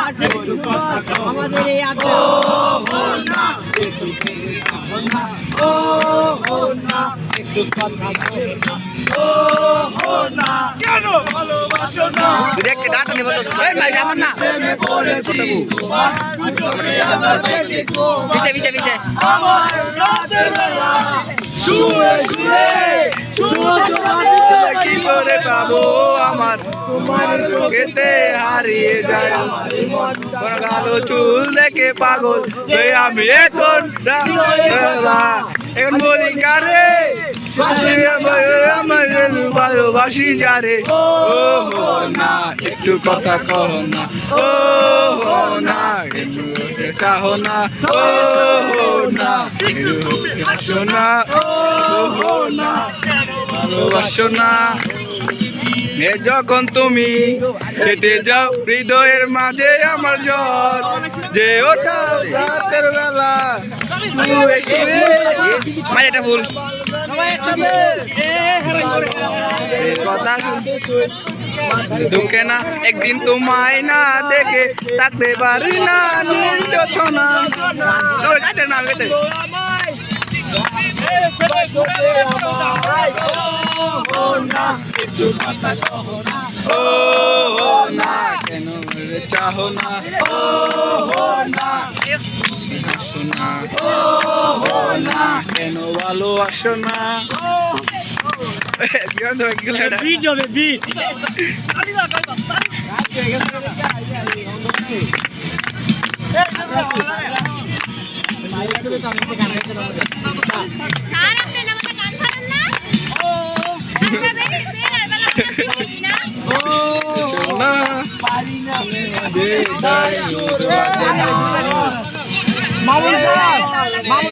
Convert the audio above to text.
একটু কথা কও আমাদের এই আড্ডা না একটু না ও না একটু কথা কও না কেন ভালোবাসো না দেখ গাটা নিব তো এই মাই আমার না প্রেমে পড়েছি তোমার দুচোখে আলো দেখে গো পিছে পিছে আমার রাতের বেলা শুয়ে শুয়ে শুধু কি করে পাবো আমার তোমার চোখেতে হারিয়ে যায় আমার মন কালো চুল দেখে পাগল এই আমি এখন বলি কারে আমার ভালোবাসি যারে ও না একটু কথা কহ না ও না একটু চাহো না ও না হাসো না ও না ভালোবাসো না এ যখন তুমি হেঁটে যাও হৃদয়ের মাঝে আমার জ্বর যে ওটা রাতের বেলা শুয়ে শুয়ে মানে এটা ভুল কথা দুঃখে না একদিন তোমায় না দেখে থাকতে পারি না নির্যাতনা গাইতে না গাইতে ও না কেন চাহো না ও না আসো না ও না কেন ভালোবাসো না বিট হবে বিট না